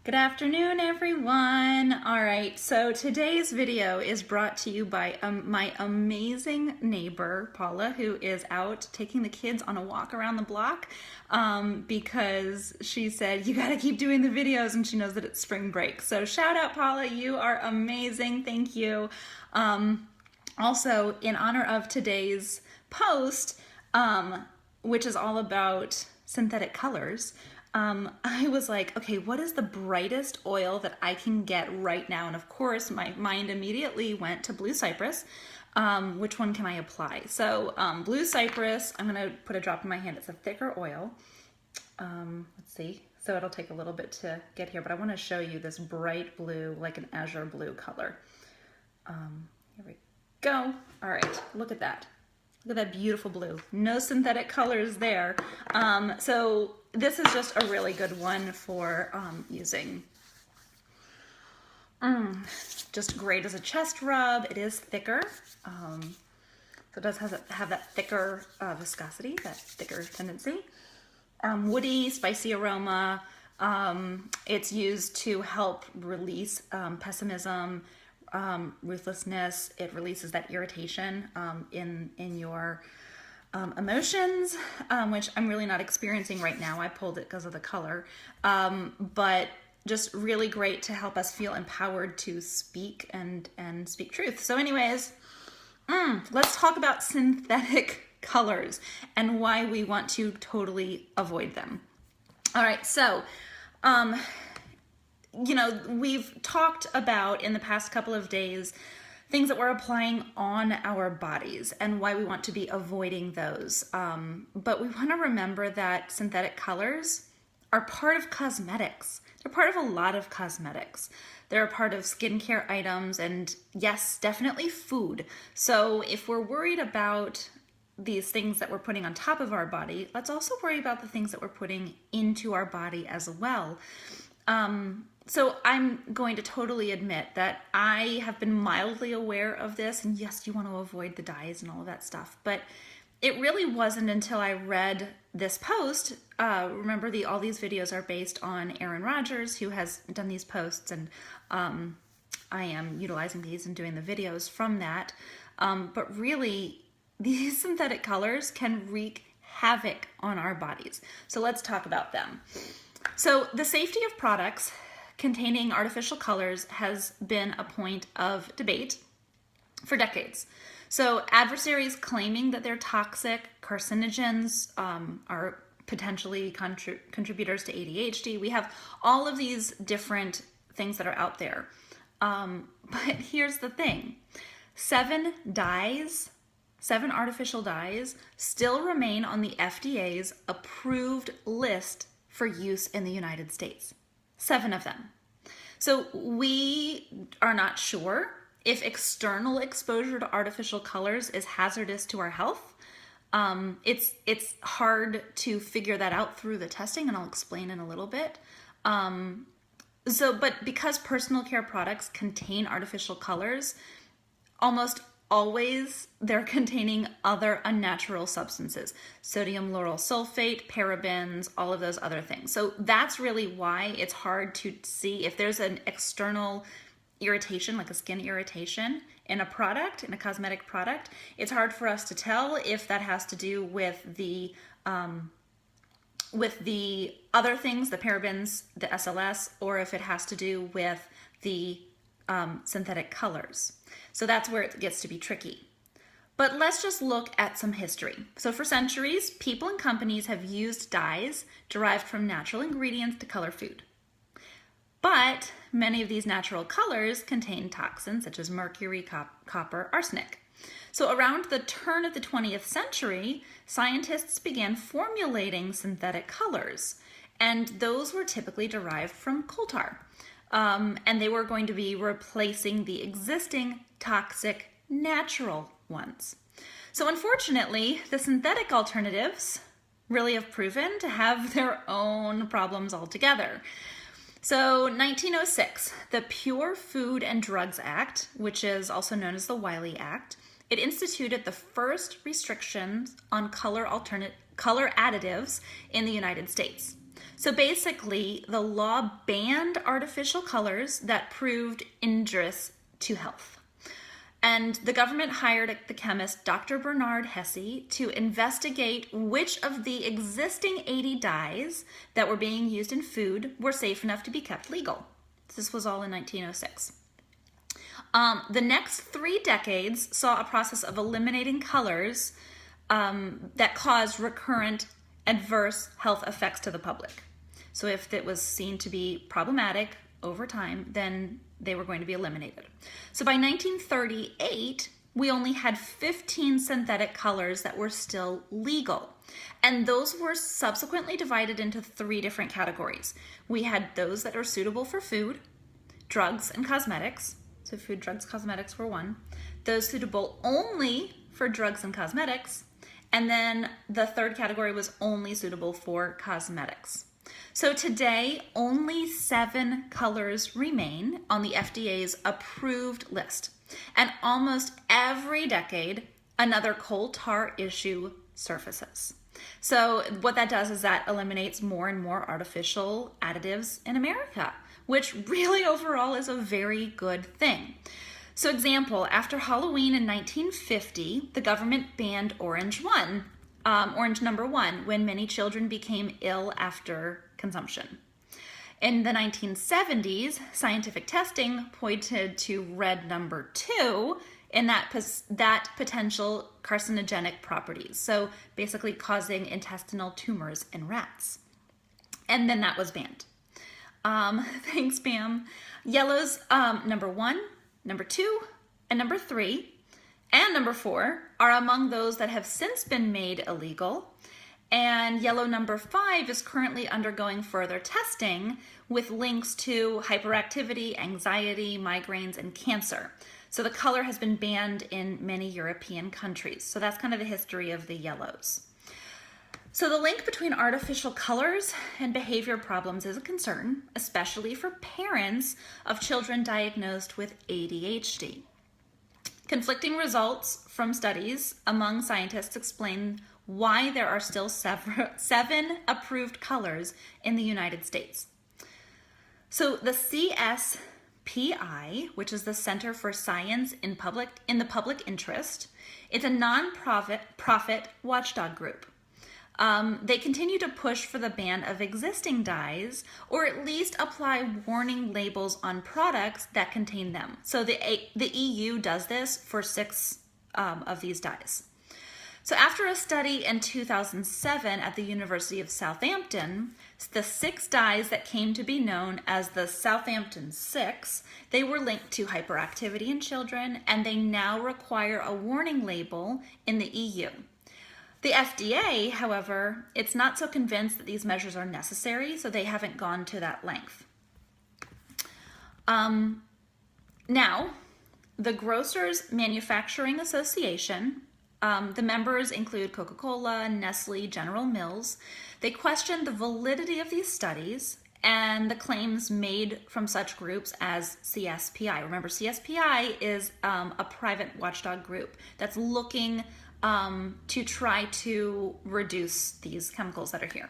Good afternoon, everyone. All right, so today's video is brought to you by my amazing neighbor, Paula, who is out taking the kids on a walk around the block because she said, you gotta keep doing the videos, and she knows that it's spring break. So shout out, Paula, you are amazing, thank you. Also, in honor of today's post, which is all about synthetic colors, I was like, okay, what is the brightest oil that I can get right now? And of course, my mind immediately went to blue cypress. Which one can I apply? So blue cypress, I'm gonna put a drop in my hand. It's a thicker oil. Let's see. So it'll take a little bit to get here, but I wanna show you this bright blue, like an azure blue color. Here we go. All right, look at that. Look at that beautiful blue. No synthetic colors there. So this is just a really good one for using. Just great as a chest rub. It is thicker. So it does have that thicker viscosity, that thicker tendency. Woody, spicy aroma. It's used to help release pessimism, ruthlessness. It releases that irritation in your emotions, which I'm really not experiencing right now. I pulled it because of the color, but just really great to help us feel empowered to speak and speak truth. So anyways, let's talk about synthetic colors and why we want to totally avoid them. All right, so you know, we've talked about in the past couple of days things that we're applying on our bodies and why we want to be avoiding those. But we want to remember that synthetic colors are part of cosmetics. They're part of a lot of cosmetics. They're a part of skincare items and, yes, definitely food. So if we're worried about these things that we're putting on top of our body, let's also worry about the things that we're putting into our body as well. So I'm going to totally admit that I have been mildly aware of this, and yes, you want to avoid the dyes and all of that stuff, but it really wasn't until I read this post. Remember, all these videos are based on Aaron Rodgers, who has done these posts, and I am utilizing these and doing the videos from that. But really, these synthetic colors can wreak havoc on our bodies. So let's talk about them. So the safety of products containing artificial colors has been a point of debate for decades. So adversaries claiming that they're toxic, carcinogens, are potentially contributors to ADHD. We have all of these different things that are out there. But here's the thing. 7 artificial dyes still remain on the FDA's approved list for use in the United States. 7 of them. So we are not sure if external exposure to artificial colors is hazardous to our health. It's hard to figure that out through the testing, and I'll explain in a little bit. But because personal care products contain artificial colors, almost always they're containing other unnatural substances, sodium lauryl sulfate, parabens, all of those other things. So that's really why it's hard to see if there's an external irritation, like a skin irritation in a product, in a cosmetic product. It's hard for us to tell if that has to do with the other things, the parabens, the SLS, or if it has to do with the synthetic colors. So that's where it gets to be tricky. But let's just look at some history. So for centuries, people and companies have used dyes derived from natural ingredients to color food. But many of these natural colors contain toxins such as mercury, copper, arsenic. So around the turn of the 20th century, scientists began formulating synthetic colors, and those were typically derived from coal tar. And they were going to be replacing the existing toxic natural ones. So unfortunately, the synthetic alternatives really have proven to have their own problems altogether. So 1906, the Pure Food and Drugs Act, which is also known as the Wiley Act, it instituted the first restrictions on color additives in the United States. So basically, the law banned artificial colors that proved injurious to health. And the government hired the chemist Dr. Bernard Hesse to investigate which of the existing 80 dyes that were being used in food were safe enough to be kept legal. This was all in 1906. The next 3 decades saw a process of eliminating colors that caused recurrent adverse health effects to the public. So if it was seen to be problematic over time, then they were going to be eliminated. So by 1938, we only had 15 synthetic colors that were still legal. And those were subsequently divided into 3 different categories. We had those that are suitable for food, drugs, and cosmetics. So food, drugs, cosmetics were one. Those suitable only for drugs and cosmetics. And then the 3rd category was only suitable for cosmetics. So today, only 7 colors remain on the FDA's approved list. And almost every decade, another coal tar issue surfaces. So what that does is that eliminates more and more artificial additives in America, which really overall is a very good thing. So example, after Halloween in 1950, the government banned orange number 1, when many children became ill after consumption. In the 1970s, scientific testing pointed to red number 2 in that potential carcinogenic properties, so basically causing intestinal tumors in rats. And then that was banned. Thanks, Pam. Yellow's number 1, number 2, and number 3, and number 4 are among those that have since been made illegal. And yellow number 5 is currently undergoing further testing with links to hyperactivity, anxiety, migraines, and cancer. So the color has been banned in many European countries. So that's kind of the history of the yellows. So the link between artificial colors and behavior problems is a concern, especially for parents of children diagnosed with ADHD. Conflicting results from studies among scientists explain why there are still 7 approved colors in the United States. So the CSPI, which is the Center for Science in the Public Interest, it's a non-profit watchdog group. They continue to push for the ban of existing dyes, or at least apply warning labels on products that contain them. So the EU does this for 6 of these dyes. So after a study in 2007 at the University of Southampton, the 6 dyes that came to be known as the Southampton 6, they were linked to hyperactivity in children, and they now require a warning label in the EU. The FDA, however, it's not so convinced that these measures are necessary, so they haven't gone to that length. Now, the Grocers Manufacturing Association, the members include Coca-Cola, Nestle, General Mills. They questioned the validity of these studies and the claims made from such groups as CSPI. Remember, CSPI is a private watchdog group that's looking to try to reduce these chemicals that are here.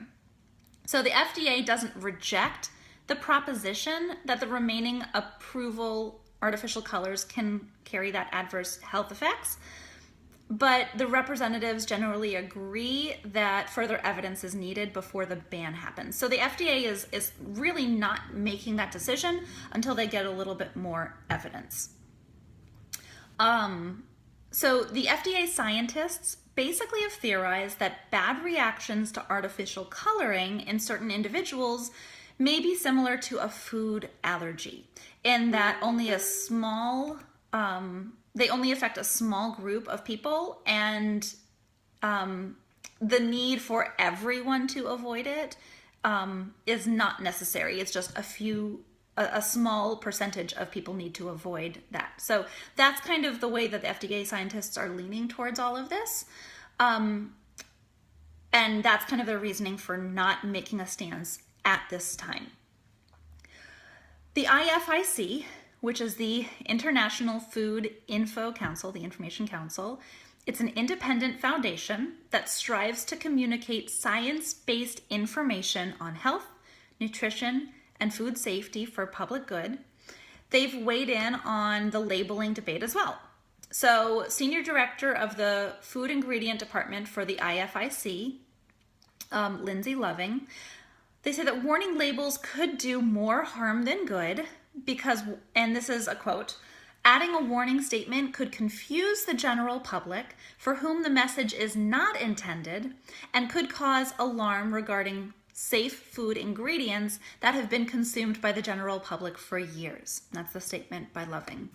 So the FDA doesn't reject the proposition that the remaining approval artificial colors can carry that adverse health effects, but the representatives generally agree that further evidence is needed before the ban happens. So the FDA is really not making that decision until they get a little bit more evidence. So the FDA scientists basically have theorized that bad reactions to artificial coloring in certain individuals may be similar to a food allergy, in that only a small, they only affect a small group of people, and the need for everyone to avoid it is not necessary. It's just a small percentage of people need to avoid that. So that's kind of the way that the FDA scientists are leaning towards all of this. And that's kind of their reasoning for not making a stance at this time. The IFIC, which is the International Food Info Council, the Information Council, It's an independent foundation that strives to communicate science-based information on health, nutrition, and food safety for public good. They've weighed in on the labeling debate as well. So, Senior Director of the Food Ingredient Department for the IFIC, Lindsay Loving, they say that warning labels could do more harm than good because, and this is a quote, adding a warning statement could confuse the general public for whom the message is not intended and could cause alarm regarding safe food ingredients that have been consumed by the general public for years. That's the statement by Loving.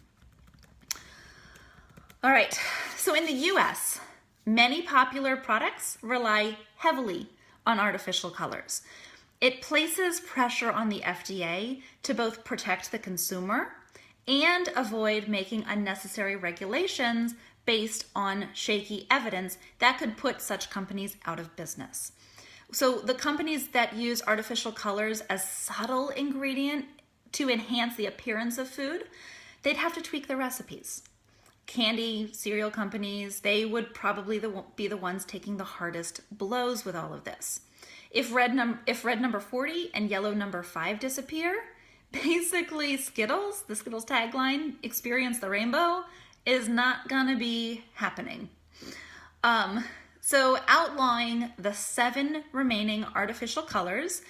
All right, so in the US, many popular products rely heavily on artificial colors. It places pressure on the FDA to both protect the consumer and avoid making unnecessary regulations based on shaky evidence that could put such companies out of business. So the companies that use artificial colors as subtle ingredient to enhance the appearance of food, they'd have to tweak their recipes. Candy, cereal companies, they would probably be the ones taking the hardest blows with all of this. If red number 40 and yellow number 5 disappear, basically Skittles, the Skittles tagline, experience the rainbow, is not gonna be happening. So outlawing the 7 remaining artificial colors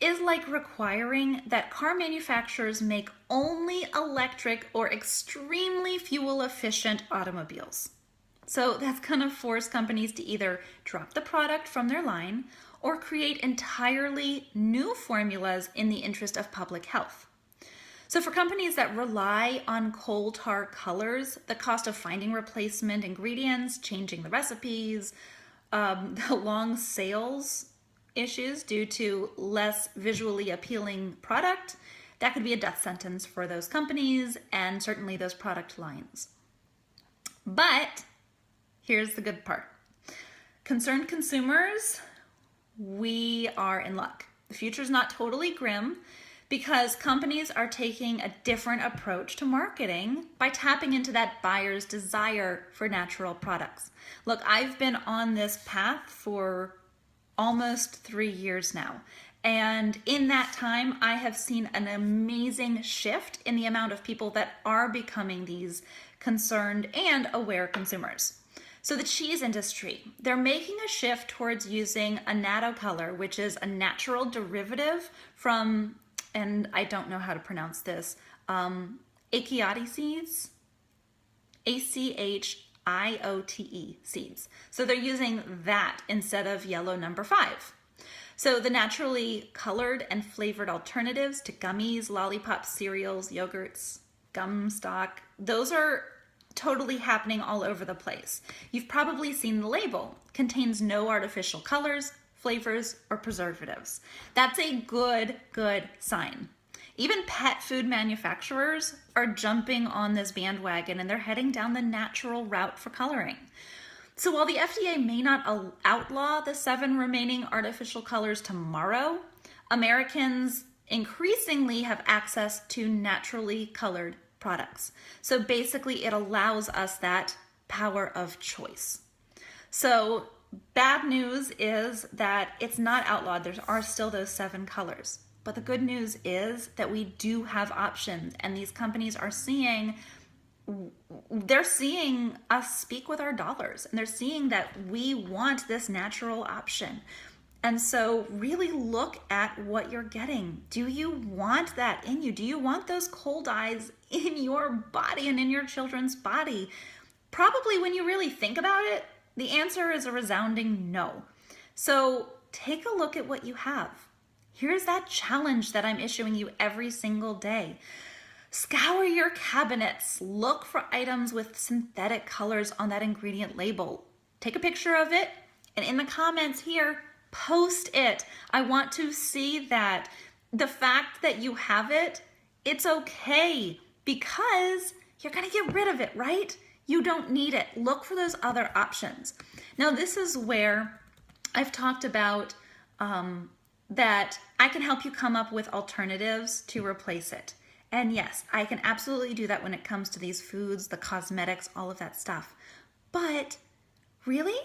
is like requiring that car manufacturers make only electric or extremely fuel efficient automobiles. So that's gonna force companies to either drop the product from their line or create entirely new formulas in the interest of public health. So for companies that rely on coal tar colors, the cost of finding replacement ingredients, changing the recipes, the long sales issues due to less visually appealing product, that could be a death sentence for those companies and certainly those product lines. But here's the good part. Concerned consumers, we are in luck. The future's not totally grim because companies are taking a different approach to marketing by tapping into that buyer's desire for natural products. Look, I've been on this path for almost 3 years now. And in that time, I have seen an amazing shift in the amount of people that are becoming these concerned and aware consumers. So the cheese industry, they're making a shift towards using a natto color, which is a natural derivative from, and I don't know how to pronounce this, achiote seeds, ACHIOTE seeds. So they're using that instead of yellow number 5. So the naturally colored and flavored alternatives to gummies, lollipops, cereals, yogurts, gum stock, those are totally happening all over the place. You've probably seen the label. Contains no artificial colors, flavors, or preservatives. That's a good sign. Even pet food manufacturers are jumping on this bandwagon and they're heading down the natural route for coloring. So while the FDA may not outlaw the 7 remaining artificial colors tomorrow, Americans increasingly have access to naturally colored products. So basically it allows us that power of choice. So bad news is that it's not outlawed. There are still those 7 colors. But the good news is that we do have options, and these companies are they're seeing us speak with our dollars, and they're seeing that we want this natural option. And so really look at what you're getting. Do you want that in you? Do you want those cold eyes in your body and in your children's body? Probably when you really think about it, the answer is a resounding no. So take a look at what you have. Here's that challenge that I'm issuing you every single day. Scour your cabinets. Look for items with synthetic colors on that ingredient label. Take a picture of it, and in the comments here, post it. I want to see that. The fact that you have it, it's okay because you're gonna get rid of it, right? You don't need it. Look for those other options. Now, this is where I've talked about that I can help you come up with alternatives to replace it. And yes, I can absolutely do that when it comes to these foods, the cosmetics, all of that stuff. But really,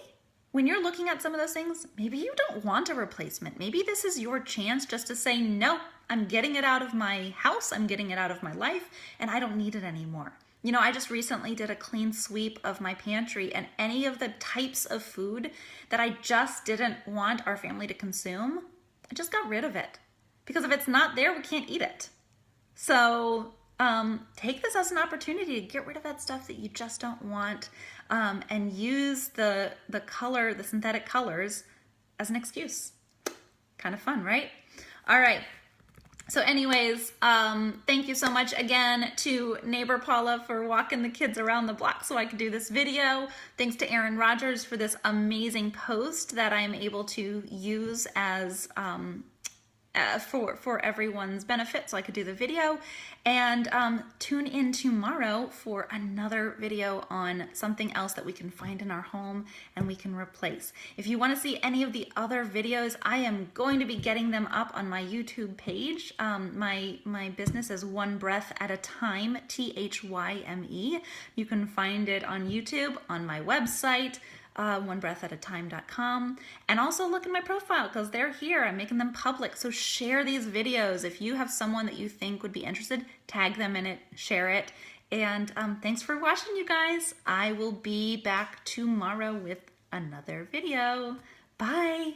when you're looking at some of those things, maybe you don't want a replacement. Maybe this is your chance just to say, no, I'm getting it out of my house, I'm getting it out of my life, and I don't need it anymore. You know, I just recently did a clean sweep of my pantry, and any of the types of food that I just didn't want our family to consume, I just got rid of it. Because if it's not there, we can't eat it. So take this as an opportunity to get rid of that stuff that you just don't want, and use the synthetic colors as an excuse. Kind of fun, right? All right. So anyways, thank you so much again to neighbor Paula for walking the kids around the block so I could do this video. Thanks to Aaron Rogers for this amazing post that I'm able to use as for everyone's benefit, so I could do the video. And tune in tomorrow for another video on something else that we can find in our home and we can replace. If you want to see any of the other videos, I am going to be getting them up on my YouTube page. My business is One Breath at a Time, THYME. You can find it on YouTube, on my website, onebreathatatime.com, and also look in my profile because they're here. I'm making them public, so share these videos. If you have someone that you think would be interested, tag them in it, share it, and thanks for watching, you guys. I will be back tomorrow with another video. Bye.